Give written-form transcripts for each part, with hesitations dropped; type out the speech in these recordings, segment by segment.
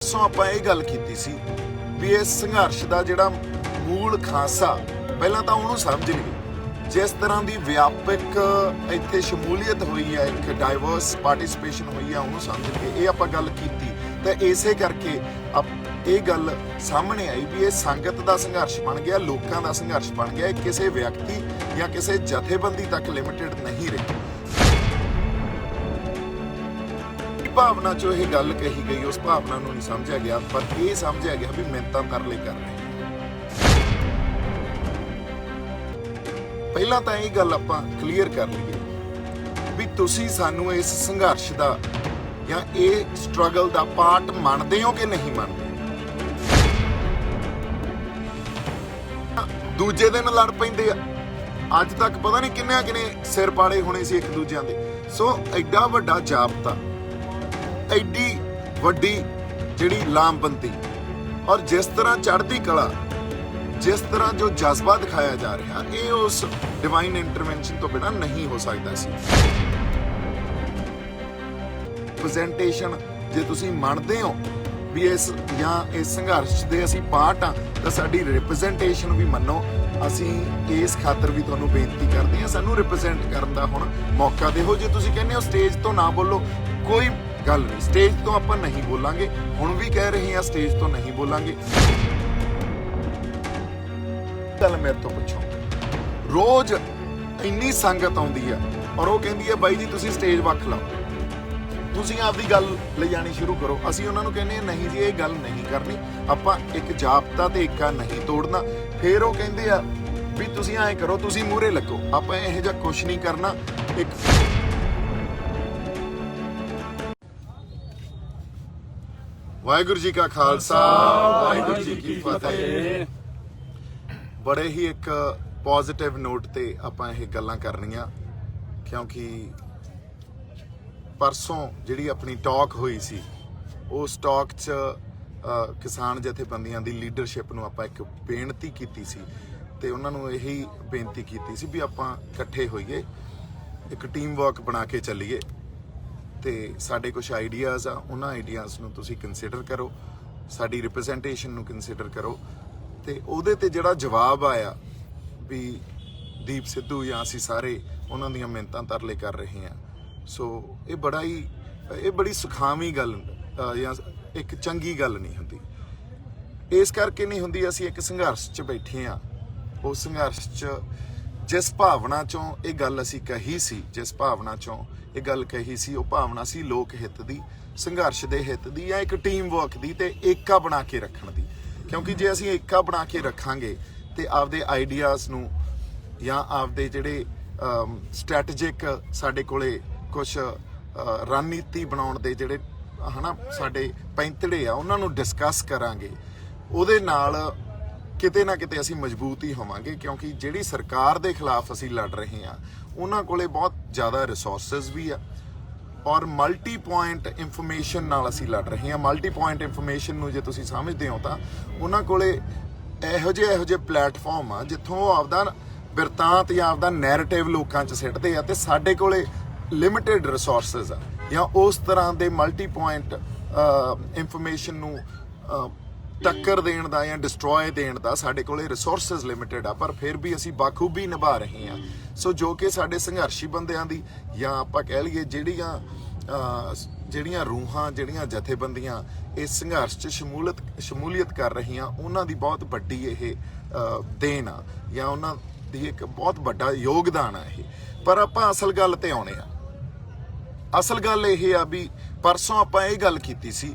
परसों आपां इह गल कीती सी भी इस संघर्ष का जिहड़ा मूल खांसा पहलां तां उहनूं समझ लईए। जिस तरह की व्यापक इत्थे शमूलीयत हुई है, एक डाइवर्स पार्टिसिपेशन हुई है, उहनूं समझ लईए। ये आपां गल कीती तो इसे करके ये गल सामने आई भी ये संगत का संघर्ष बन गया, लोगों का संघर्ष बन गया, किसी व्यक्ति या किसी जथेबंदी तक लिमिटेड नहीं रही। भावना चो यह गल कही गई, उस भावना नूं नहीं समझा गया, पर यह समझा गया भी मिन्नतां तरले कर रहे हैं। पहला तो यह गल आपां क्लीयर कर लीए भी तुसीं सानूं इस संघर्ष का या ये स्ट्रगल का पार्ट मानते हो कि नहीं मानते। दूजे दिन लड़ पैंदे आ, अज तक पता नहीं किन्ने सिर पाड़े होने से एक दूजिਆਂ ਦੇ। सो एडा वड्डा जाबता, एडी वड्डी जिहड़ी लामबंदी और जिस तरह चढ़ती कला, जिस तरह जो जज्बा दिखाया जा रहा, ये उस डिवाइन इंटरवेंशन तो बिना नहीं हो सकता सी। रिप्रजेंटेशन जे तुसीं मंनदे हो भी इस या इस संघर्ष दे असीं पार्ट हाँ, तो साडी रिप्रजेंटेशन भी मन्नो। असीं इस खातर भी तुहानूं बेनती करते हैं, सानूं रिप्रजेंट करन दा हुण मौका देहो। जे तुसीं कहंदे हो स्टेज तो ना बोलो, कोई गल नहीं, स्टेज तो आपां नहीं बोलांगे, हुण भी कह रहे हैं स्टेज तो नहीं बोलांगे। गल मेरे तो पुछो, रोज इन्नी संगत आउंदी है और वो कहंदी है बाई जी तुसीं स्टेज वख लाओ, तुसीं आपदी गल ले जानी शुरू करो। असीं उन्हां नूं कहंदे नहीं जी ये गल नहीं करनी, आपां एक जाबता ते एका नहीं तोड़ना। फिर वो कहंदे आ भी तुसीं ऐ करो, तुसीं मूहरे लगो, आपां इहो जिहा कुछ नहीं करना। एक वाहिगुरू जी का खालसा, वाहिगुरू जी की फतेह। बड़े ही एक पॉजिटिव नोट ते आपां ये गल्लां करनियां, क्योंकि परसों जिहड़ी अपनी टॉक हुई सी, उस टॉक च किसान जथेबंदियां दी लीडरशिप नूं आपां एक बेनती कीती सी ते उन्हां नूं यही बेनती कीती सी भी आपां इकट्ठे होईए, एक टीम वर्क बना के चलीए ते साडे कुछ आइडियाज़ आ, उन्हां आइडियाज़ नूं तुसीं कंसीडर करो, साडी रिप्रजेंटेशन नूं कंसीडर करो। ते उहदे ते जिहड़ा जवाब आया भी दीप सिद्धू या असीं सारे उन्हां दीयां मिन्नतां तरले कर रहे हैं। सो ये बड़ा ही ये बड़ी सुखावी गल या एक चंगी गल नहीं हुंदी। इस करके नहीं हुंदी, असीं एक संघर्ष च बैठे हाँ, उस संघर्ष च जिस भावना चों ये गल असीं कही सी, जिस भावना चों ये गल कही सी, वो भावना सी लोक हित दी, संघर्ष दे हित दी, या एक टीम वर्क दी ते एका बना के रखण दी। क्योंकि जे असीं एका बना के रखांगे ते आपदे आइडियाज़ नूं या आपदे जिहड़े स्ट्रैटेजिक साडे कोले कुछ रणनीति बनाउण दे जिहड़े हना साडे पैंतड़े आ, उन्हां नूं डिस्कस करांगे, उहदे नाल किते ना किते असीं मजबूत ही होवांगे। क्योंकि जिहड़ी सरकार दे खिलाफ असीं लड़ रहे हैं, उन्हां कोले बहुत ज़्यादा रिसोर्सिस भी आ और मल्टी पॉइंट इंफॉर्मेशन नाल असीं लड़ रहे हैं। मल्टी पॉइंट इंफॉर्मेशन नूं जे तुसीं समझदे हो तां उन्हां कोले इहो ਜਿਹੇ प्लेटफॉर्म आ जिथों आपदा बिरतांत या आपदा नैरेटिव लोकां 'च सिੱਟਦੇ आ ते साडे कोले लिमिटेड रिसोर्सिस आ, या उस तरह के मल्टी पॉइंट इंफॉर्मेशन नूं टक्कर देण दा या डिस्ट्रॉय देण दा साडे कोले रिसोर्सिस लिमिटेड आ, पर फिर भी असीं बाखूबी निभा रहे हैं। सो जो कि साडे संघर्षी बंदियां दी या आपां कह लईए ਜਿਹੜੀਆਂ रूहां ਜਿਹੜੀਆਂ जथेबंदियां इस संघर्ष च शमूलीयत कर रही हैं, उन्हां दी बहुत वड्डी यह देन आ या उन्हां दी एक बहुत वड्डा योगदान आ ये। पर आपां असल गल ते आउणे आ, असल गल यह आ भी परसों आपां ये गल कीती सी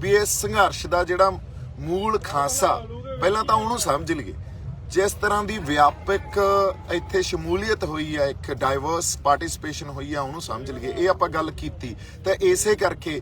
भी इस संघर्ष का जिहड़ा मूल खांसा पहलां तां उहनूं समझ लईए। जिस तरह की व्यापक इत्थे शमूलीयत हुई है, एक डाइवर्स पार्टिसिपेशन हुई है, उन्होंने समझ लीए। ये आपां गल कीती तो इसे करके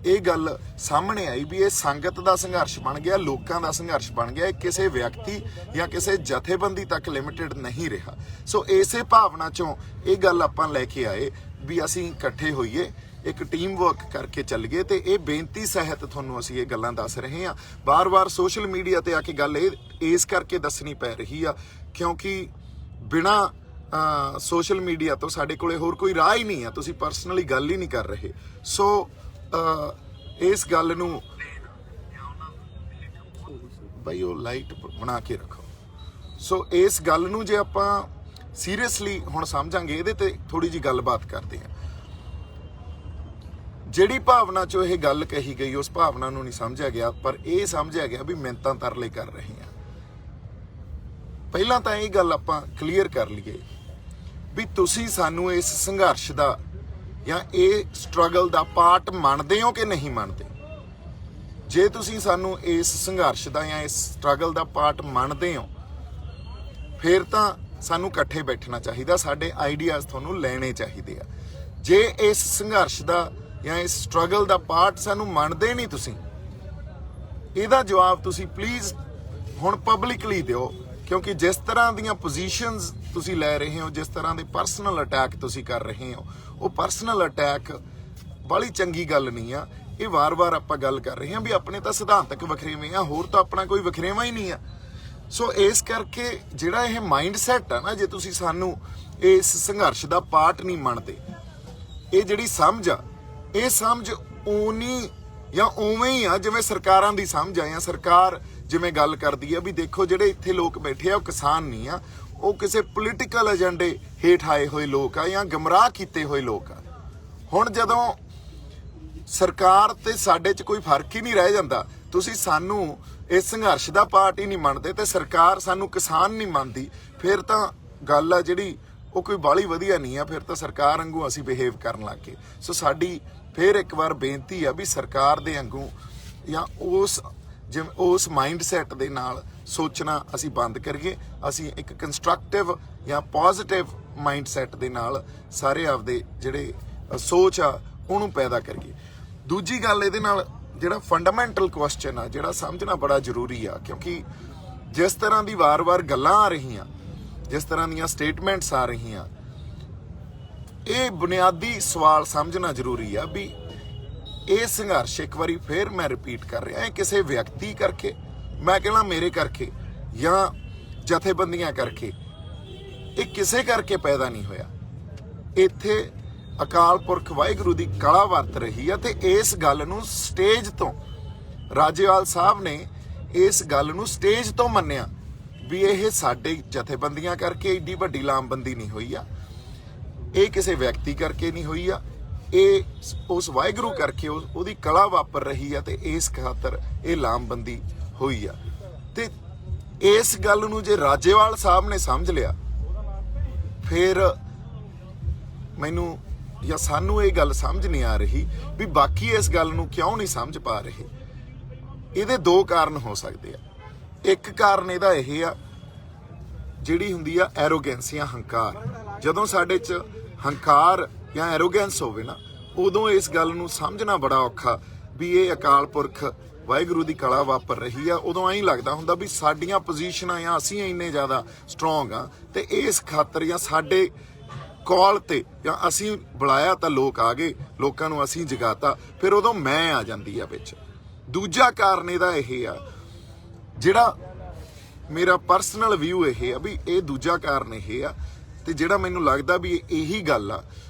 ये गल सामने आई भी ये संगत का संघर्ष बन गया, लोगों का संघर्ष बन गया, किसी व्यक्ति या किसी जथेबंदी तक लिमिटेड नहीं रहा। सो इसे भावना चों ये गल आपां लैके आए भी असीं इकट्ठे होईए, एक टीम वर्क करके चल गए। तो ये बेनती सहित तुहानूं असीं ये गल्लां दस रहे हैं। बार बार सोशल मीडिया ते आके गल इस करके दसनी पै रही आ क्योंकि बिना सोशल मीडिया तो साडे कोले होर कोई राह ही नहीं है, तुसीं परसनली गल ही नहीं कर रहे। सो इस गल नूं ਬਈ ਉਹ ਲਾਈਟ ਬਣਾ ਕੇ ਰੱਖੋ। ਸੋ ਇਸ ਗੱਲ ਨੂੰ ਜੇ ਆਪਾਂ ਸੀਰੀਅਸਲੀ ਹੁਣ ਸਮਝਾਂਗੇ, ਇਹਦੇ ਤੇ ਥੋੜੀ ਜੀ ਗੱਲਬਾਤ ਕਰਦੇ ਹਾਂ। ਜਿਹੜੀ ਭਾਵਨਾ ਚੋਂ ਇਹ ਗੱਲ ਕਹੀ ਗਈ ਉਸ ਭਾਵਨਾ ਨੂੰ ਨਹੀਂ ਸਮਝਿਆ ਗਿਆ, ਪਰ ਇਹ ਸਮਝਿਆ ਗਿਆ ਵੀ ਮਿੰਨਤਾਂ ਤਰਲੇ ਕਰ ਰਹੇ ਹਾਂ। ਪਹਿਲਾਂ ਤਾਂ ਇਹ ਗੱਲ ਆਪਾਂ ਕਲੀਅਰ ਕਰ ਲਈਏ ਵੀ ਤੁਸੀਂ ਸਾਨੂੰ ਇਸ ਸੰਘਰਸ਼ ਦਾ ਜਾਂ ਇਹ ਸਟਰਗਲ ਦਾ ਪਾਰਟ ਮੰਨਦੇ ਹੋ ਕਿ ਨਹੀਂ ਮੰਨਦੇ। ਜੇ ਤੁਸੀਂ ਸਾਨੂੰ ਇਸ ਸੰਘਰਸ਼ ਦਾ ਜਾਂ ਇਸ ਸਟਰਗਲ ਦਾ ਪਾਰਟ ਮੰਨਦੇ ਹੋ, ਫਿਰ ਤਾਂ ਸਾਨੂੰ ਇਕੱਠੇ ਬੈਠਣਾ ਚਾਹੀਦਾ, ਸਾਡੇ ਆਈਡੀਆਜ਼ ਤੁਹਾਨੂੰ ਲੈਣੇ ਚਾਹੀਦੇ ਆ। ਜੇ ਇਸ ਸੰਘਰਸ਼ ਦਾ ਜਾਂ ਇਸ ਸਟਰਗਲ ਦਾ ਪਾਰਟ ਸਾਨੂੰ ਮੰਨਦੇ ਨਹੀਂ ਤੁਸੀਂ, ਇਹਦਾ ਜਵਾਬ ਤੁਸੀਂ ਪਲੀਜ਼ ਹੁਣ ਪਬਲਿਕਲੀ ਦਿਓ, ਕਿਉਂਕਿ ਜਿਸ ਤਰ੍ਹਾਂ ਦੀਆਂ ਪੋਜੀਸ਼ਨਸ ਤੁਸੀਂ ਲੈ ਰਹੇ ਹੋ, ਜਿਸ ਤਰ੍ਹਾਂ ਦੇ ਪਰਸਨਲ ਅਟੈਕ ਤੁਸੀਂ ਕਰ ਰਹੇ ਹੋ, ਉਹ ਪਰਸਨਲ ਅਟੈਕ ਬਾਹਲੀ ਚੰਗੀ ਗੱਲ ਨਹੀਂ ਆ। ਇਹ ਵਾਰ-ਵਾਰ ਆਪਾਂ ਗੱਲ ਕਰ ਰਹੇ ਹਾਂ ਵੀ ਆਪਣੇ ਤਾਂ ਸਿਧਾਂਤਕ ਵਖਰੇਵੇਂ ਆ, ਹੋਰ ਤਾਂ ਆਪਣਾ ਕੋਈ ਵਖਰੇਵਾਂ ਹੀ ਨਹੀਂ ਆ। ਸੋ ਇਸ ਕਰਕੇ ਜਿਹੜਾ ਇਹ ਮਾਈਂਡ ਸੈਟ ਆ ਨਾ, ਜੇ ਤੁਸੀਂ ਸਾਨੂੰ ਇਸ ਸੰਘਰਸ਼ ਦਾ ਪਾਰਟ ਨਹੀਂ ਮੰਨਦੇ, ਇਹ ਜਿਹੜੀ ਸਮਝ ਆ, ਇਹ ਸਮਝ ਓਨੀ ਜਾਂ ਉਵੇਂ ਹੀ ਆ ਜਿਵੇਂ ਸਰਕਾਰਾਂ ਦੀ ਸਮਝ ਆ, ਜਾਂ ਸਰਕਾਰ ਜਿਵੇਂ ਗੱਲ ਕਰਦੀ ਆ ਵੀ ਦੇਖੋ ਜਿਹੜੇ ਇੱਥੇ ਲੋਕ ਬੈਠੇ ਆ ਉਹ ਕਿਸਾਨ ਨਹੀਂ ਆ, ਉਹ ਕਿਸੇ ਪੋਲੀਟੀਕਲ ਏਜੰਡੇ ਹੇਠ ਆਏ ਹੋਏ ਲੋਕ ਆ ਜਾਂ ਗਮਰਾਹ ਕੀਤੇ ਹੋਏ ਲੋਕ ਆ। ਹੁਣ ਜਦੋਂ ਸਰਕਾਰ ਤੇ ਸਾਡੇ 'ਚ ਕੋਈ ਫਰਕ ਹੀ ਨਹੀਂ ਰਹਿ ਜਾਂਦਾ, ਤੁਸੀਂ ਸਾਨੂੰ ਇਸ ਸੰਘਰਸ਼ ਦਾ ਪਾਰਟ ਹੀ ਨਹੀਂ ਮੰਨਦੇ ਤੇ ਸਰਕਾਰ ਸਾਨੂੰ ਕਿਸਾਨ ਨਹੀਂ ਮੰਨਦੀ, ਫਿਰ ਤਾਂ ਗੱਲ ਆ ਜਿਹੜੀ ਉਹ ਕੋਈ ਬਾਹਲੀ ਵਧੀਆ ਨਹੀਂ ਆ। ਫਿਰ ਤਾਂ ਸਰਕਾਰ ਵਾਂਗੂ ਅਸੀਂ ਬਿਹੇਵ ਕਰਨ ਲੱਗ ਗਏ। ਸੋ ਸਾਡੀ ਫਿਰ ਇੱਕ ਵਾਰ ਬੇਨਤੀ ਆ ਵੀ ਸਰਕਾਰ ਦੇ ਵਾਂਗੂ ਜਾਂ ਉਸ ਮਾਈਂਡ ਸੈਟ ਦੇ ਨਾਲ ਸੋਚਣਾ ਅਸੀਂ ਬੰਦ ਕਰੀਏ। ਅਸੀਂ ਇੱਕ ਕੰਸਟਰਕਟਿਵ ਜਾਂ ਪੋਜ਼ਿਟਿਵ ਮਾਈਂਡ ਸੈਟ ਦੇ ਨਾਲ ਸਾਰੇ ਆਪਦੇ ਜਿਹੜੇ ਸੋਚ ਆ ਉਹਨੂੰ ਪੈਦਾ ਕਰੀਏ। ਦੂਜੀ ਗੱਲ, ਇਹਦੇ ਨਾਲ ਜਿਹੜਾ ਫੰਡਾਮੈਂਟਲ ਕੁਐਸਚਨ ਆ, ਜਿਹੜਾ ਸਮਝਣਾ ਬੜਾ ਜ਼ਰੂਰੀ ਆ, ਕਿਉਂਕਿ ਜਿਸ ਤਰ੍ਹਾਂ ਦੀ ਵਾਰ-ਵਾਰ ਗੱਲਾਂ ਆ ਰਹੀਆਂ, ਜਿਸ ਤਰ੍ਹਾਂ ਦੀਆਂ ਸਟੇਟਮੈਂਟਸ ਆ ਰਹੀਆਂ, ਇਹ ਬੁਨਿਆਦੀ ਸਵਾਲ ਸਮਝਣਾ ਜ਼ਰੂਰੀ ਆ ਵੀ ਇਹ ਸੰਘਰਸ਼, ਇੱਕ ਵਾਰੀ ਫੇਰ ਮੈਂ ਰਿਪੀਟ ਕਰ ਰਿਹਾ, ਇਹ ਕਿਸੇ ਵਿਅਕਤੀ ਕਰਕੇ, ਮੈਂ ਕਹਿਣਾ ਮੇਰੇ ਕਰਕੇ ਜਾਂ ਜਥੇਬੰਦੀਆਂ ਕਰਕੇ, ਇਹ ਕਿਸੇ ਕਰਕੇ ਪੈਦਾ ਨਹੀਂ ਹੋਇਆ। ਇੱਥੇ ਅਕਾਲ ਪੁਰਖ ਵਾਹਿਗੁਰੂ ਦੀ ਕਲਾ ਵਰਤ ਰਹੀ ਆ ਤੇ ਇਸ ਗੱਲ ਨੂੰ ਸਟੇਜ ਤੋਂ ਰਾਜੇਵਾਲ ਸਾਹਿਬ ਨੇ ਇਸ ਗੱਲ ਨੂੰ ਸਟੇਜ ਤੋਂ ਮੰਨਿਆ ਵੀ ਇਹ ਸਾਡੇ ਜਥੇਬੰਦੀਆਂ ਕਰਕੇ ਏਡੀ ਵੱਡੀ ਲਾਮਬੰਦੀ ਨਹੀਂ ਹੋਈ ਆ, ਇਹ ਕਿਸੇ ਵਿਅਕਤੀ ਕਰਕੇ ਨਹੀਂ ਹੋਈ ਆ, ਇਹ ਉਸ ਵਾਹਿਗੁਰੂ ਕਰਕੇ ਉਹਦੀ ਕਲਾ ਵਾਪਰ ਰਹੀ ਆ ਤੇ ਇਸ ਖਾਤਰ ਇਹ ਲਾਮਬੰਦੀ ਹੋਈ ਆ। ਤੇ ਇਸ ਗੱਲ ਨੂੰ ਜੇ ਰਾਜੇਵਾਲ ਸਾਹਿਬ ਨੇ ਸਮਝ ਲਿਆ, ਫਿਰ ਮੈਨੂੰ ਜਾਂ ਸਾਨੂੰ ਇਹ ਗੱਲ ਸਮਝ ਨਹੀਂ ਆ ਰਹੀ ਵੀ ਬਾਕੀ ਇਸ ਗੱਲ ਨੂੰ ਕਿਉਂ ਨਹੀਂ ਸਮਝ ਪਾ ਰਹੇ। ਇਹਦੇ ਦੋ ਕਾਰਨ ਹੋ ਸਕਦੇ ਆ। ਇੱਕ ਕਾਰਨ ਇਹਦਾ ਇਹ ਆ, ਜਿਹੜੀ ਹੁੰਦੀ ਆ ਐਰੋਗੈਂਸ ਜਾਂ ਹੰਕਾਰ। ਜਦੋਂ ਸਾਡੇ 'ਚ ਹੰਕਾਰ ਜਾਂ ਐਰੋਗੈਂਸ ਹੋਵੇ ਨਾ, ਉਦੋਂ ਇਸ ਗੱਲ ਨੂੰ ਸਮਝਣਾ ਬੜਾ ਔਖਾ ਵੀ ਇਹ ਅਕਾਲ ਪੁਰਖ ਵਾਹਿਗੁਰੂ ਦੀ ਕਲਾ ਵਾਪਰ ਰਹੀ ਆ। ਉਦੋਂ ਐਂ ਲੱਗਦਾ ਹੁੰਦਾ ਵੀ ਸਾਡੀਆਂ ਪੋਜੀਸ਼ਨਾਂ ਜਾਂ ਅਸੀਂ ਇੰਨੇ ਜ਼ਿਆਦਾ ਸਟਰੋਂਗ ਆ ਤੇ ਇਸ ਖਾਤਰ ਜਾਂ ਸਾਡੇ ਕਾਲ ਤੇ ਜਾਂ ਅਸੀਂ ਬੁਲਾਇਆ ਤਾਂ ਲੋਕ ਆ ਗਏ, ਲੋਕਾਂ ਨੂੰ ਅਸੀਂ ਜਗਾਤਾ, ਫਿਰ ਉਦੋਂ ਮੈਂ ਆ ਜਾਂਦੀ ਆ ਵਿੱਚ। ਦੂਜਾ ਕਾਰਨ ਇਹਦਾ ਇਹ ਆ, ਜਿਹੜਾ ਮੇਰਾ ਪਰਸਨਲ ਵਿਊ ਇਹ ਆ ਵੀ ਇਹ ਦੂਜਾ ਕਾਰਨ ਇਹ ਆ, ਤੇ ਜਿਹੜਾ ਮੈਨੂੰ ਲੱਗਦਾ ਵੀ ਇਹੀ ਗੱਲ ਆ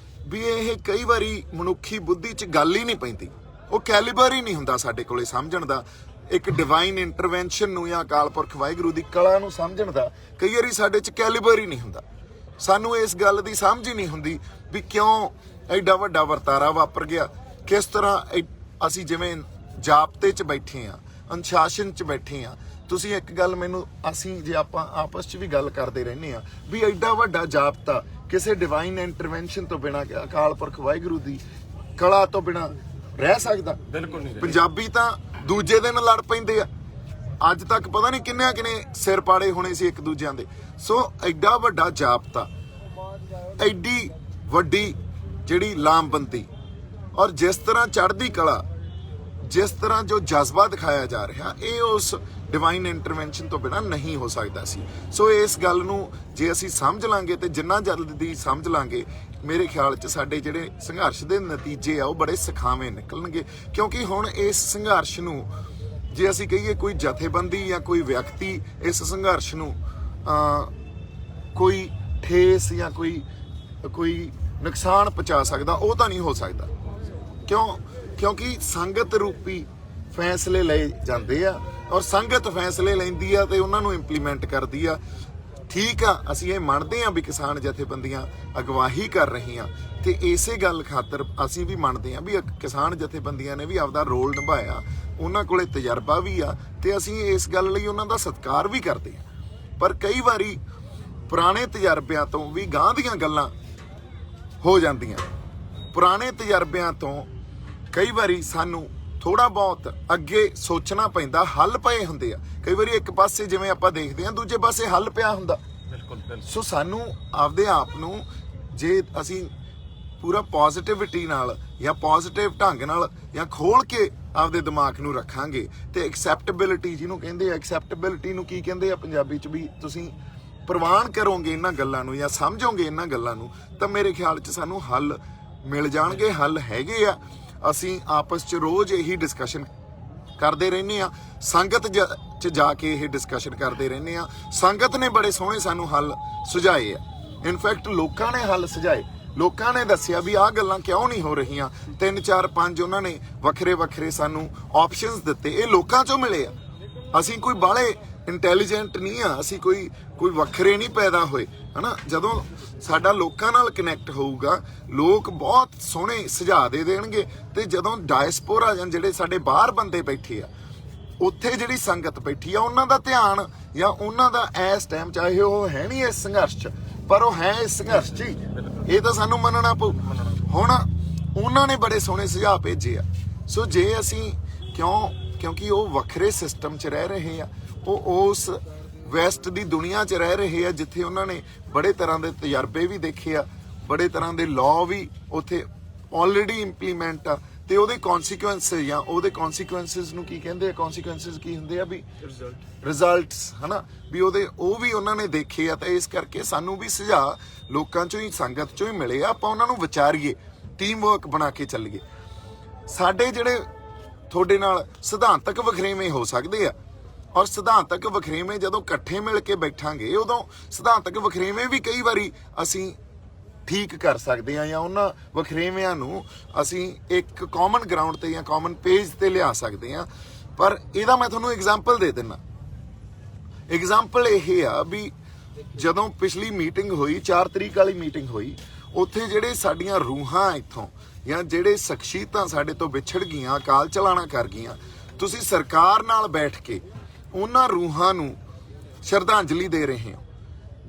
ਵੀ ਇਹ ਕਈ ਵਾਰੀ ਮਨੁੱਖੀ ਬੁੱਧੀ 'ਚ ਗੱਲ ਹੀ ਨਹੀਂ ਪੈਂਦੀ, ਉਹ ਕੈਲੀਬਰ ਹੀ ਨਹੀਂ ਹੁੰਦਾ ਸਾਡੇ ਕੋਲੇ ਸਮਝਣ ਦਾ। ਇੱਕ ਡਿਵਾਈਨ ਇੰਟਰਵੈਂਸ਼ਨ ਨੂੰ ਜਾਂ ਅਕਾਲ ਪੁਰਖ ਵਾਹਿਗੁਰੂ ਦੀ ਕਲਾ ਨੂੰ ਸਮਝਣ ਦਾ ਕਈ ਵਾਰੀ ਸਾਡੇ 'ਚ ਕੈਲੀਬਰ ਹੀ ਨਹੀਂ ਹੁੰਦਾ। ਸਾਨੂੰ ਇਸ ਗੱਲ ਦੀ ਸਮਝ ਹੀ ਨਹੀਂ ਹੁੰਦੀ ਵੀ ਕਿਉਂ ਐਡਾ ਵੱਡਾ ਵਰਤਾਰਾ ਵਾਪਰ ਗਿਆ, ਕਿਸ ਤਰ੍ਹਾਂ ਅਸੀਂ ਜਿਵੇਂ ਜਾਬਤੇ 'ਚ ਬੈਠੇ ਆ, ਅਨੁਸ਼ਾਸਨ 'ਚ ਬੈਠੇ ਆ। ਤੁਸੀਂ ਇੱਕ ਗੱਲ ਮੈਨੂੰ, ਅਸੀਂ ਜੇ ਆਪਾਂ ਆਪਸ 'ਚ ਵੀ ਗੱਲ ਕਰਦੇ ਰਹਿੰਦੇ ਆ ਵੀ ਐਡਾ ਵੱਡਾ ਜਾਬਤਾ ਕਿਸੇ ਡਿਵਾਈਨ ਇੰਟਰਵੈਂਸ਼ਨ ਤੋਂ ਬਿਨਾਂ, ਅਕਾਲ ਪੁਰਖ ਵਾਹਿਗੁਰੂ ਦੀ ਕਲਾ ਤੋਂ ਬਿਨਾਂ ਰਹਿ ਸਕਦਾ? ਬਿਲਕੁਲ ਨਹੀਂ। ਪੰਜਾਬੀ ਤਾਂ ਦੂਜੇ ਦਿਨ ਲੜ ਪੈਂਦੇ ਆ, ਅੱਜ ਤੱਕ ਪਤਾ ਨਹੀਂ ਕਿੰਨੇ ਸਿਰ ਪਾੜੇ ਹੋਣੇ ਸੀ ਇੱਕ ਦੂਜਿਆਂ ਦੇ। ਸੋ ਐਡਾ ਵੱਡਾ ਜਾਬਤਾ, ਐਡੀ ਵੱਡੀ ਜਿਹੜੀ ਲਾਮਬੰਦੀ, ਔਰ ਜਿਸ ਤਰ੍ਹਾਂ ਚੜ੍ਹਦੀ ਕਲਾ, ਜਿਸ ਤਰ੍ਹਾਂ ਜੋ ਜਜ਼ਬਾ ਦਿਖਾਇਆ ਜਾ ਰਿਹਾ, ਇਹ ਉਸ ਡਿਵਾਈਨ ਇੰਟਰਵੈਂਸ਼ਨ ਤੋਂ ਬਿਨਾਂ ਨਹੀਂ ਹੋ ਸਕਦਾ ਸੀ। ਸੋ ਇਸ ਗੱਲ ਨੂੰ ਜੇ ਅਸੀਂ ਸਮਝ ਲਾਂਗੇ ਤੇ ਜਿੰਨਾ ਜਲਦੀ ਸਮਝ ਲਾਂਗੇ, ਮੇਰੇ ਖਿਆਲ 'ਚ ਸਾਡੇ ਜਿਹੜੇ ਸੰਘਰਸ਼ ਦੇ ਨਤੀਜੇ ਆ ਉਹ ਬੜੇ ਸੁਖਾਵੇਂ ਨਿਕਲਣਗੇ। ਕਿਉਂਕਿ ਹੁਣ ਇਸ ਸੰਘਰਸ਼ ਨੂੰ ਜੇ ਅਸੀਂ ਕਹੀਏ ਕੋਈ ਜਥੇਬੰਦੀ ਜਾਂ ਕੋਈ ਵਿਅਕਤੀ ਇਸ ਸੰਘਰਸ਼ ਨੂੰ ਕੋਈ ਠੇਸ ਜਾਂ ਕੋਈ ਨੁਕਸਾਨ ਪਹੁੰਚਾ ਸਕਦਾ, ਉਹ ਤਾਂ ਨਹੀਂ ਹੋ ਸਕਦਾ। ਕਿਉਂਕਿ ਸੰਗਤ ਰੂਪੀ ਫੈਸਲੇ ਲਏ ਜਾਂਦੇ ਆ ਔਰ ਸੰਗਤ ਫੈਸਲੇ ਲੈਂਦੀ ਆ ਤੇ ਉਹਨਾਂ ਨੂੰ ਇੰਪਲੀਮੈਂਟ ਕਰਦੀ ਆ। ਠੀਕ ਆ, ਅਸੀਂ ਇਹ ਮੰਨਦੇ ਆ ਵੀ ਕਿਸਾਨ ਜਥੇਬੰਦੀਆਂ ਅਗਵਾਈ ਕਰ ਰਹੀਆਂ ਤੇ ਇਸੇ ਗੱਲ ਖਾਤਰ ਅਸੀਂ ਵੀ ਮੰਨਦੇ ਆ ਵੀ ਕਿਸਾਨ ਜਥੇਬੰਦੀਆਂ ਨੇ ਵੀ ਆਪਦਾ ਰੋਲ ਨਿਭਾਇਆ, ਉਹਨਾਂ ਕੋਲੇ ਤਜਰਬਾ ਵੀ ਆ ਤੇ ਅਸੀਂ ਇਸ ਗੱਲ ਲਈ ਉਹਨਾਂ ਦਾ ਸਤਿਕਾਰ ਵੀ ਕਰਦੇ ਆ। ਪਰ ਕਈ ਵਾਰੀ ਪੁਰਾਣੇ ਤਜਰਬਿਆਂ ਤੋਂ ਵੀ ਗਾਂਹ ਦੀਆਂ ਗੱਲਾਂ ਹੋ ਜਾਂਦੀਆਂ। ਪੁਰਾਣੇ ਤਜਰਬਿਆਂ ਤੋਂ ਕਈ ਵਾਰੀ ਸਾਨੂੰ ਥੋੜਾ ਬਹੁਤ ਅੱਗੇ ਸੋਚਣਾ ਪੈਂਦਾ, ਹੱਲ ਪਏ ਹੁੰਦੇ ਆ। ਕਈ ਵਾਰੀ ਇੱਕ ਪਾਸੇ ਜਿਵੇਂ ਆਪਾਂ ਦੇਖਦੇ ਆ, ਦੂਜੇ ਪਾਸੇ ਹੱਲ ਪਿਆ ਹੁੰਦਾ। ਸੋ ਸਾਨੂੰ ਆਪਦੇ ਆਪ ਨੂੰ ਜੇ ਅਸੀਂ ਪੂਰਾ ਪੋਜ਼ਿਟਿਵਿਟੀ ਨਾਲ ਜਾਂ ਪੋਜ਼ਿਟਿਵ ਢੰਗ ਨਾਲ ਜਾਂ ਖੋਲ ਕੇ ਆਪਦੇ ਦਿਮਾਗ ਨੂੰ ਰੱਖਾਂਗੇ ਤੇ ਐਕਸੈਪਟੇਬਿਲਿਟੀ ਜਿਹਨੂੰ ਕਹਿੰਦੇ ਆ, ਐਕਸੈਪਟੇਬਿਲਿਟੀ ਨੂੰ ਕੀ ਕਹਿੰਦੇ ਆ ਪੰਜਾਬੀ 'ਚ, ਵੀ ਤੁਸੀਂ ਪ੍ਰਵਾਨ ਕਰੋਗੇ ਇਹਨਾਂ ਗੱਲਾਂ ਨੂੰ ਜਾਂ ਸਮਝੋਗੇ ਇਹਨਾਂ ਗੱਲਾਂ ਨੂੰ, ਤਾਂ ਮੇਰੇ ਖਿਆਲ 'ਚ ਸਾਨੂੰ ਹੱਲ ਮਿਲ ਜਾਣਗੇ। ਹੱਲ ਹੈਗੇ ਆ। ਅਸੀਂ ਆਪਸ 'ਚ ਰੋਜ਼ ਇਹੀ ਡਿਸਕਸ਼ਨ ਕਰਦੇ ਰਹਿੰਦੇ ਆ, ਸੰਗਤ 'ਚ ਜਾ ਕੇ ਇਹ ਡਿਸਕਸ਼ਨ ਕਰਦੇ ਰਹਿੰਦੇ ਆ। ਸੰਗਤ ਨੇ ਬੜੇ ਸੋਹਣੇ ਸਾਨੂੰ ਹੱਲ ਸੁਝਾਏ ਆ। ਇਨਫੈਕਟ ਲੋਕਾਂ ਨੇ ਹੱਲ ਸੁਝਾਏ, ਲੋਕਾਂ ਨੇ ਦੱਸਿਆ ਵੀ ਆਹ ਗੱਲਾਂ ਕਿਉਂ ਨਹੀਂ ਹੋ ਰਹੀਆਂ। 3 4 5 ਉਹਨਾਂ ਨੇ ਵੱਖਰੇ ਵੱਖਰੇ ਸਾਨੂੰ ਆਪਸ਼ਨਸ ਦਿੱਤੇ, ਇਹ ਲੋਕਾਂ 'ਚੋਂ ਮਿਲੇ ਆ। ਅਸੀਂ ਕੋਈ ਬਾਹਲੇ ਇੰਟੈਲੀਜੈਂਟ ਨਹੀਂ ਆ, ਅਸੀਂ ਕੋਈ ਵੱਖਰੇ ਨਹੀਂ ਪੈਦਾ ਹੋਏ, ਹਨਾ। ਜਦੋਂ ਸਾਡਾ ਲੋਕਾਂ ਨਾਲ ਕਨੈਕਟ ਹੋਊਗਾ, ਲੋਕ ਬਹੁਤ ਸੋਹਣੇ ਸੁਝਾਅ ਦੇ ਦੇਣਗੇ। ਤੇ ਜਦੋਂ ਡਾਇਸਪੋਰਾ ਜਾਂ ਜਿਹੜੇ ਸਾਡੇ ਬਾਹਰ ਬੰਦੇ ਬੈਠੇ ਆ, ਉੱਥੇ ਜਿਹੜੀ ਸੰਗਤ ਬੈਠੀ ਆ, ਉਹਨਾਂ ਦਾ ਧਿਆਨ ਜਾਂ ਉਹਨਾਂ ਦਾ ਇਸ ਟਾਈਮ, ਚਾਹੇ ਉਹ ਹੈ ਨਹੀਂ ਇਸ ਸੰਘਰਸ਼ 'ਚ, ਪਰ ਉਹ ਹੈ ਇਸ ਸੰਘਰਸ਼ 'ਚ ਹੀ, ਇਹ ਤਾਂ ਸਾਨੂੰ ਮੰਨਣਾ ਪਊ। ਹੁਣ ਉਹਨਾਂ ਨੇ ਬੜੇ ਸੋਹਣੇ ਸੁਝਾਅ ਭੇਜੇ ਆ। ਸੋ ਜੇ ਅਸੀਂ ਕਿਉਂਕਿ ਉਹ ਵੱਖਰੇ ਸਿਸਟਮ 'ਚ ਰਹਿ ਰਹੇ ਆ, ਉਹ ਉਸ ਵੈਸਟ ਦੀ ਦੁਨੀਆ 'ਚ ਰਹਿ ਰਹੇ ਆ ਜਿੱਥੇ ਉਹਨਾਂ ਨੇ ਬੜੇ ਤਰ੍ਹਾਂ ਦੇ ਤਜਰਬੇ ਵੀ ਦੇਖੇ ਆ, ਬੜੇ ਤਰ੍ਹਾਂ ਦੇ ਲਾਅ ਵੀ ਉੱਥੇ ਆਲਰੇਡੀ ਇੰਪਲੀਮੈਂਟ ਆ ਤੇ ਉਹਦੇ ਕਨਸੀਕੁਐਂਸ ਜਾਂ ਉਹਦੇ ਕਨਸੀਕੁਐਂਸਿਸ ਨੂੰ ਕੀ ਕਹਿੰਦੇ ਆ, ਕਨਸੀਕੁਐਂਸਿਸ ਕੀ ਹੁੰਦੇ ਆ, ਵੀ ਰਿਜ਼ਲਟਸ, ਹਨਾ, ਵੀ ਉਹ ਵੀ ਉਹਨਾਂ ਨੇ ਦੇਖੇ ਆ। ਤਾਂ ਇਸ ਕਰਕੇ ਸਾਨੂੰ ਵੀ ਸੁਝਾਅ ਲੋਕਾਂ 'ਚੋਂ ਹੀ, ਸੰਗਤ 'ਚੋਂ ਹੀ ਮਿਲੇ ਆ। ਆਪਾਂ ਉਹਨਾਂ ਨੂੰ ਵਿਚਾਰੀਏ, ਟੀਮ ਵਰਕ ਬਣਾ ਕੇ ਚੱਲੀਏ। ਸਾਡੇ ਜਿਹੜੇ ਤੁਹਾਡੇ ਨਾਲ ਸਿਧਾਂਤਕ ਵਖਰੇਵੇਂ ਹੋ ਸਕਦੇ ਆ, ਔਰ ਸਿਧਾਂਤਕ ਵਖਰੇਵੇਂ ਜਦੋਂ ਇਕੱਠੇ ਮਿਲ ਕੇ ਬੈਠਾਂਗੇ, ਉਦੋਂ ਸਿਧਾਂਤਕ ਵਖਰੇਵੇਂ ਵੀ ਕਈ ਵਾਰੀ ਅਸੀਂ ਠੀਕ ਕਰ ਸਕਦੇ ਆ ਜਾਂ ਉਹਨਾਂ ਵਖਰੇਵਿਆਂ ਨੂੰ ਅਸੀਂ ਇੱਕ ਕਾਮਨ ਗਰਾਊਂਡ ਤੇ ਜਾਂ ਕਾਮਨ ਪੇਜ ਤੇ ਲਿਆ ਸਕਦੇ ਆ। ਪਰ ਇਹਦਾ ਮੈਂ ਤੁਹਾਨੂੰ ਐਗਜ਼ਾਮਪਲ ਦੇ ਦਿੰਦਾ। ਐਗਜ਼ਾਮਪਲ ਇਹ ਆ ਵੀ ਜਦੋਂ ਪਿਛਲੀ ਮੀਟਿੰਗ ਹੋਈ, 4 ਤਰੀਕ ਵਾਲੀ ਮੀਟਿੰਗ ਹੋਈ, ਉੱਥੇ ਜਿਹੜੇ ਸਾਡੀਆਂ ਰੂਹਾਂ ਇੱਥੋਂ ਜਾਂ ਜਿਹੜੇ ਸ਼ਖਸੀਅਤਾਂ ਸਾਡੇ ਤੋਂ ਵਿਛੜ ਗਈਆਂ, ਅਕਾਲ ਚਲਾਣਾ ਕਰ ਗਈਆਂ, ਤੁਸੀਂ ਸਰਕਾਰ ਨਾਲ ਬੈਠ ਕੇ ਉਹਨਾਂ ਰੂਹਾਂ ਨੂੰ ਸ਼ਰਧਾਂਜਲੀ ਦੇ ਰਹੇ ਹੋ।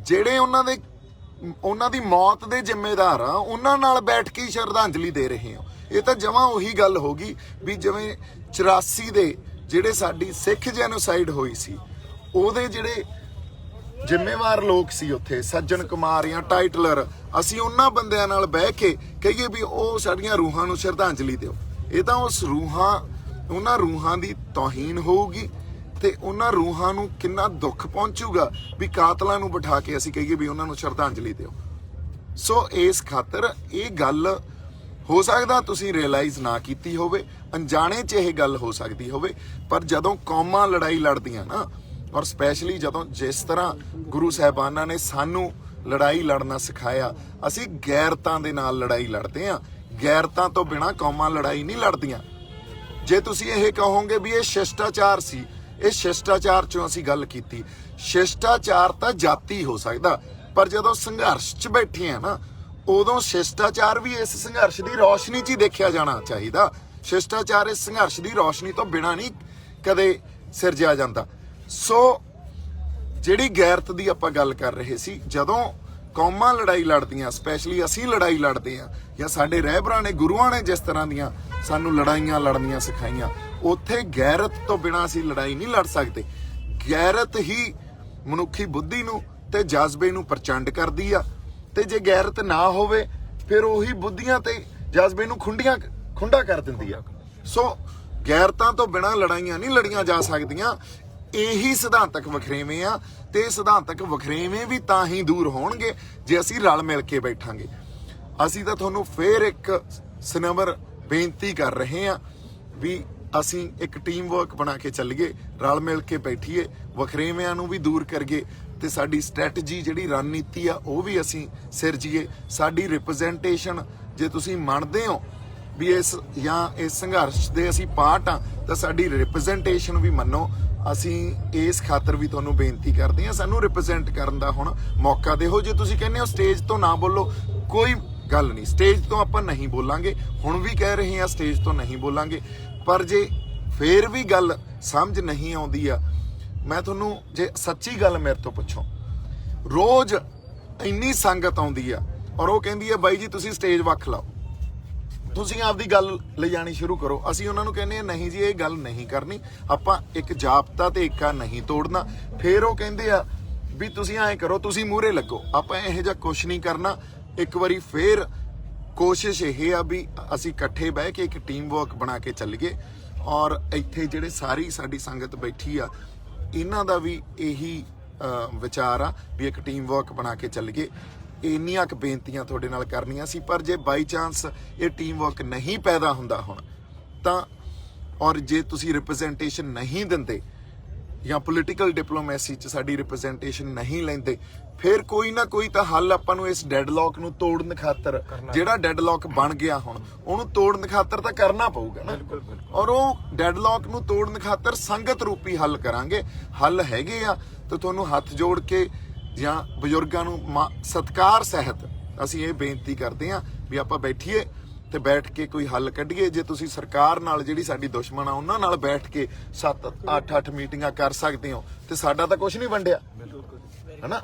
ਜਿਹੜੇ ਉਹਨਾਂ ਦੀ ਮੌਤ ਦੇ ਜ਼ਿੰਮੇਦਾਰ ਆ, ਉਹਨਾਂ ਨਾਲ ਬੈਠ ਕੇ ਸ਼ਰਧਾਂਜਲੀ ਦੇ ਰਹੇ ਹੋ। ਇਹ ਤਾਂ ਜਮਾਂ ਉਹੀ ਗੱਲ ਹੋ ਗਈ ਵੀ ਜਿਵੇਂ 84 ਦੇ ਜਿਹੜੇ ਸਾਡੀ ਸਿੱਖ ਜੈਨੋਸਾਈਡ ਹੋਈ ਸੀ, ਉਹਦੇ ਜਿਹੜੇ ਜ਼ਿੰਮੇਵਾਰ ਲੋਕ ਸੀ ਉੱਥੇ, ਸੱਜਣ ਕੁਮਾਰ ਜਾਂ ਟਾਈਟਲਰ, ਅਸੀਂ ਉਹਨਾਂ ਬੰਦਿਆਂ ਨਾਲ ਬਹਿ ਕੇ ਕਹੀਏ ਵੀ ਉਹ ਸਾਡੀਆਂ ਰੂਹਾਂ ਨੂੰ ਸ਼ਰਧਾਂਜਲੀ ਦਿਓ। ਇਹ ਤਾਂ ਉਹਨਾਂ ਰੂਹਾਂ ਦੀ ਤੋਹੀਨ ਹੋਊਗੀ ਤੇ ਉਹਨਾਂ ਰੂਹਾਂ ਨੂੰ ਕਿੰਨਾ ਦੁੱਖ ਪਹੁੰਚੂਗਾ ਵੀ ਕਾਤਲਾਂ ਨੂੰ ਬਿਠਾ ਕੇ ਅਸੀਂ ਕਹੀਏ ਵੀ ਉਹਨਾਂ ਨੂੰ ਸ਼ਰਧਾਂਜਲੀ ਦਿਓ। ਸੋ ਇਸ ਖਾਤਰ ਇਹ ਗੱਲ ਹੋ ਸਕਦਾ ਤੁਸੀਂ ਰਿਅਲਾਈਜ਼ ਨਾ ਕੀਤੀ ਹੋਵੇ, ਅਣਜਾਣੇ 'ਚ ਇਹ ਗੱਲ ਹੋ ਸਕਦੀ ਹੋਵੇ, ਪਰ ਜਦੋਂ ਕੌਮਾਂ ਲੜਾਈ ਲੜਦੀਆਂ ਨਾ, ਔਰ ਸਪੈਸ਼ਲੀ ਜਦੋਂ ਜਿਸ ਤਰ੍ਹਾਂ ਗੁਰੂ ਸਾਹਿਬਾਨਾਂ ਨੇ ਸਾਨੂੰ ਲੜਾਈ ਲੜਨਾ ਸਿਖਾਇਆ, ਅਸੀਂ ਗੈਰਤਾਂ ਦੇ ਨਾਲ ਲੜਾਈ ਲੜਦੇ ਹਾਂ। ਗੈਰਤਾਂ ਤੋਂ ਬਿਨਾਂ ਕੌਮਾਂ ਲੜਾਈ ਨਹੀਂ ਲੜਦੀਆਂ। ਜੇ ਤੁਸੀਂ ਇਹ ਕਹੋਗੇ ਵੀ ਇਹ ਸ਼ਿਸ਼ਟਾਚਾਰ ਸੀ, ਇਹ ਸ਼ਿਸ਼ਟਾਚਾਰ 'ਚੋਂ ਅਸੀਂ ਗੱਲ ਕੀਤੀ। ਸ਼ਿਸ਼ਟਾਚਾਰ ਤਾਂ ਜਾਤੀ ਹੋ ਸਕਦਾ, ਪਰ ਜਦੋਂ ਸੰਘਰਸ਼ 'ਚ ਬੈਠੇ ਆ ਨਾ, ਉਦੋਂ ਸ਼ਿਸ਼ਟਾਚਾਰ ਵੀ ਇਸ ਸੰਘਰਸ਼ ਦੀ ਰੌਸ਼ਨੀ 'ਚ ਹੀ ਦੇਖਿਆ ਜਾਣਾ ਚਾਹੀਦਾ। ਸ਼ਿਸ਼ਟਾਚਾਰ ਇਸ ਸੰਘਰਸ਼ ਦੀ ਰੌਸ਼ਨੀ ਤੋਂ ਬਿਨਾਂ ਨਹੀਂ ਕਦੇ ਸਿਰਜਿਆ ਜਾਂਦਾ। ਸੋ ਜਿਹੜੀ ਗੈਰਤ ਦੀ ਆਪਾਂ ਗੱਲ ਕਰ ਰਹੇ ਸੀ, ਜਦੋਂ ਕੌਮਾਂ ਲੜਾਈ ਲੜਦੀਆਂ, ਸਪੈਸ਼ਲੀ ਅਸੀਂ ਲੜਾਈ ਲੜਦੇ ਆ ਜਾਂ ਸਾਡੇ ਰਹਿਬਰਾਂ ਨੇ, ਗੁਰੂਆਂ ਨੇ ਜਿਸ ਤਰ੍ਹਾਂ ਦੀਆਂ ਸਾਨੂੰ ਲੜਾਈਆਂ ਲੜਨੀਆਂ ਸਿਖਾਈਆਂ, ਉੱਥੇ ਗੈਰਤ ਤੋਂ ਬਿਨਾਂ ਅਸੀਂ ਲੜਾਈ ਨਹੀਂ ਲੜ ਸਕਦੇ। ਗੈਰਤ ਹੀ ਮਨੁੱਖੀ ਬੁੱਧੀ ਨੂੰ ਤੇ ਜਜ਼ਬੇ ਨੂੰ ਪ੍ਰਚੰਡ ਕਰਦੀ ਆ, ਤੇ ਜੇ ਗੈਰਤ ਨਾ ਹੋਵੇ ਫਿਰ ਉਹੀ ਬੁੱਧੀਆਂ ਤੇ ਜਜ਼ਬੇ ਨੂੰ ਖੁੰਡਾ ਕਰ ਦਿੰਦੀ ਆ। ਸੋ ਗੈਰਤਾਂ ਤੋਂ ਬਿਨਾਂ ਲੜਾਈਆਂ ਨਹੀਂ ਲੜੀਆਂ ਜਾ ਸਕਦੀਆਂ। ਇਹੀ ਸਿਧਾਂਤਕ ਵਖਰੇਵੇਂ ਆ, ਤੇ ਸਿਧਾਂਤਕ ਵਖਰੇਵੇਂ ਵੀ ਤਾਂ ਹੀ ਦੂਰ ਹੋਣਗੇ ਜੇ ਅਸੀਂ ਰਲ ਮਿਲ ਕੇ ਬੈਠਾਂਗੇ। ਅਸੀਂ ਤਾਂ ਤੁਹਾਨੂੰ ਫੇਰ ਇੱਕ ਸਨਮਰ ਬੇਨਤੀ ਕਰ ਰਹੇ ਹਾਂ ਵੀ ਅਸੀਂ ਇੱਕ ਟੀਮ ਵਰਕ ਬਣਾ ਕੇ ਚੱਲੀਏ, ਰਲ ਮਿਲ ਕੇ ਬੈਠੀਏ, ਵਖਰੇਵਿਆਂ ਨੂੰ ਵੀ ਦੂਰ ਕਰੀਏ ਤੇ ਸਾਡੀ ਸਟ੍ਰੈਟਜੀ ਜਿਹੜੀ ਰਣਨੀਤੀ ਆ ਉਹ ਵੀ ਅਸੀਂ ਸਿਰਜੀਏ। ਸਾਡੀ ਰਿਪਰੈਜ਼ੈਂਟੇਸ਼ਨ, ਜੇ ਤੁਸੀਂ ਮੰਨਦੇ ਹੋ ਵੀ ਇਸ ਜਾਂ ਇਸ ਸੰਘਰਸ਼ ਦੇ ਅਸੀਂ ਪਾਰਟ ਆ ਤਾਂ ਸਾਡੀ ਰਿਪਰੈਜ਼ੈਂਟੇਸ਼ਨ ਵੀ ਮੰਨੋ। ਅਸੀਂ ਇਸ ਖਾਤਰ ਵੀ ਤੁਹਾਨੂੰ ਬੇਨਤੀ ਕਰਦੇ ਹਾਂ, ਸਾਨੂੰ ਰਿਪਰੈਜ਼ੈਂਟ ਕਰਨ ਦਾ ਹੁਣ ਮੌਕਾ ਦਿਓ। ਜੇ ਤੁਸੀਂ ਕਹਿੰਦੇ ਹੋ ਸਟੇਜ ਤੋਂ ਨਾ ਬੋਲੋ, ਕੋਈ ਗੱਲ ਨਹੀਂ, ਸਟੇਜ ਤੋਂ ਆਪਾਂ ਨਹੀਂ ਬੋਲਾਂਗੇ, ਹੁਣ ਵੀ ਕਹਿ ਰਹੇ ਹਾਂ ਸਟੇਜ ਤੋਂ ਨਹੀਂ ਬੋਲਾਂਗੇ। ਪਰ ਜੇ ਫੇਰ ਵੀ ਗੱਲ ਸਮਝ ਨਹੀਂ ਆਉਂਦੀ ਆ, ਮੈਂ ਤੁਹਾਨੂੰ ਜੇ ਸੱਚੀ ਗੱਲ ਮੇਰੇ ਤੋਂ ਪੁੱਛੋ, ਰੋਜ਼ ਇੰਨੀ ਸੰਗਤ ਆਉਂਦੀ ਆ ਔਰ ਉਹ ਕਹਿੰਦੀ ਆ ਬਾਈ ਜੀ ਤੁਸੀਂ ਸਟੇਜ ਵੱਖ ਲਾਓ, ਤੁਸੀਂ ਆਪਦੀ ਗੱਲ ਲਿਜਾਣੀ ਸ਼ੁਰੂ ਕਰੋ। ਅਸੀਂ ਉਹਨਾਂ ਨੂੰ ਕਹਿੰਦੇ ਆ ਨਹੀਂ ਜੀ ਇਹ ਗੱਲ ਨਹੀਂ ਕਰਨੀ, ਆਪਾਂ ਇੱਕ ਜਾਬਤਾ ਤੇ ਏਕਾ ਨਹੀਂ ਤੋੜਨਾ। ਫਿਰ ਉਹ ਕਹਿੰਦੇ ਆ ਵੀ ਤੁਸੀਂ ਐਂ ਕਰੋ, ਤੁਸੀਂ ਮੂਹਰੇ ਲੱਗੋ। ਆਪਾਂ ਇਹੋ ਜਿਹਾ ਕੁਛ ਨਹੀਂ ਕਰਨਾ। ਇੱਕ ਵਾਰੀ ਫੇਰ ਕੋਸ਼ਿਸ਼ ਇਹ ਆ ਵੀ ਅਸੀਂ ਇਕੱਠੇ ਬਹਿ ਕੇ ਇੱਕ ਟੀਮ ਵਰਕ ਬਣਾ ਕੇ ਚੱਲੀਏ। ਔਰ ਇੱਥੇ ਜਿਹੜੇ ਸਾਰੀ ਸਾਡੀ ਸੰਗਤ ਬੈਠੀ ਆ, ਇਹਨਾਂ ਦਾ ਵੀ ਇਹੀ ਵਿਚਾਰ ਆ ਵੀ ਇੱਕ ਟੀਮ ਵਰਕ ਬਣਾ ਕੇ ਚੱਲੀਏ। ਇੰਨੀਆਂ ਕੁ ਬੇਨਤੀਆਂ ਤੁਹਾਡੇ ਨਾਲ ਕਰਨੀਆਂ ਸੀ। ਪਰ ਜੇ ਬਾਈ ਚਾਂਸ ਇਹ ਟੀਮ ਵਰਕ ਨਹੀਂ ਪੈਦਾ ਹੁੰਦਾ ਹੁਣ ਤਾਂ, ਔਰ ਜੇ ਤੁਸੀਂ ਰਿਪਰੈਜ਼ੈਂਟੇਸ਼ਨ ਨਹੀਂ ਦਿੰਦੇ ਜਾਂ ਪੋਲੀਟੀਕਲ ਡਿਪਲੋਮੈਸੀ 'ਚ ਸਾਡੀ ਰਿਪਰੈਜ਼ੈਂਟੇਸ਼ਨ ਨਹੀਂ ਲੈਂਦੇ, ਫਿਰ ਕੋਈ ਨਾ ਕੋਈ ਤਾਂ ਹੱਲ ਆਪਾਂ ਨੂੰ ਇਸ ਡੈਡਲੌਕ ਨੂੰ ਤੋੜਨ ਖਾਤਰ, ਜਿਹੜਾ ਡੈਡਲੌਕ ਬਣ ਗਿਆ ਹੁਣ, ਉਹਨੂੰ ਤੋੜਨ ਖਾਤਰ ਤਾਂ ਕਰਨਾ ਪਊਗਾ ਨਾ। ਔਰ ਉਹ ਡੈਡਲੌਕ ਨੂੰ ਤੋੜਨ ਖਾਤਰ ਸੰਗਤ ਰੂਪੀ ਹੱਲ ਕਰਾਂਗੇ। ਹੱਲ ਹੈਗੇ ਆ ਤਾਂ ਤੁਹਾਨੂੰ ਹੱਥ ਜੋੜ ਕੇ ਜਾਂ ਬਜ਼ੁਰਗਾਂ ਨੂੰ ਸਤਿਕਾਰ ਸਹਿਤ ਅਸੀਂ ਇਹ ਬੇਨਤੀ ਕਰਦੇ ਹਾਂ ਵੀ ਆਪਾਂ ਬੈਠੀਏ ਤੇ ਬੈਠ ਕੇ ਕੋਈ ਹੱਲ ਕੱਢੀਏ। ਜੇ ਤੁਸੀਂ ਸਰਕਾਰ ਨਾਲ ਜਿਹੜੀ ਸਾਡੀ ਦੁਸ਼ਮਣ ਆ ਉਹਨਾਂ ਨਾਲ ਬੈਠ ਕੇ 7-8 ਮੀਟਿੰਗਾਂ ਕਰ ਸਕਦੇ ਹੋ ਤੇ ਸਾਡਾ ਤਾਂ ਕੁਝ ਨਹੀਂ ਵੰਡਿਆ, ਹਨਾ।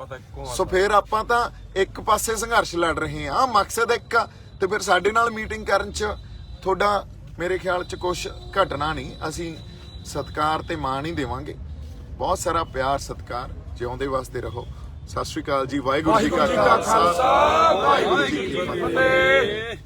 ਸੋ ਫਿਰ ਆਪਾਂ ਤਾਂ ਇੱਕ ਪਾਸੇ ਸੰਘਰਸ਼ ਲੜ ਰਹੇ ਆ, ਮਕਸਦ ਇੱਕ ਆ, ਤੇ ਫਿਰ ਸਾਡੇ ਨਾਲ ਮੀਟਿੰਗ ਕਰਨ 'ਚ ਤੁਹਾਡਾ ਮੇਰੇ ਖਿਆਲ 'ਚ ਕੁਝ ਘਟਣਾ ਨਹੀਂ। ਅਸੀਂ ਸਤਿਕਾਰ ਤੇ ਮਾਣ ਹੀ ਦੇਵਾਂਗੇ। ਬਹੁਤ ਸਾਰਾ ਪਿਆਰ ਸਤਿਕਾਰ। ਜਿਉਂਦੇ ਵਸਦੇ ਰਹੋ। ਸਤਿ ਸ਼੍ਰੀ ਅਕਾਲ ਜੀ। ਵਾਹਿਗੁਰੂ ਜੀ ਕਾ ਖਾਲਸਾ, ਵਾਹਿਗੁਰੂ ਜੀ ਕੀ ਫਤਿਹ।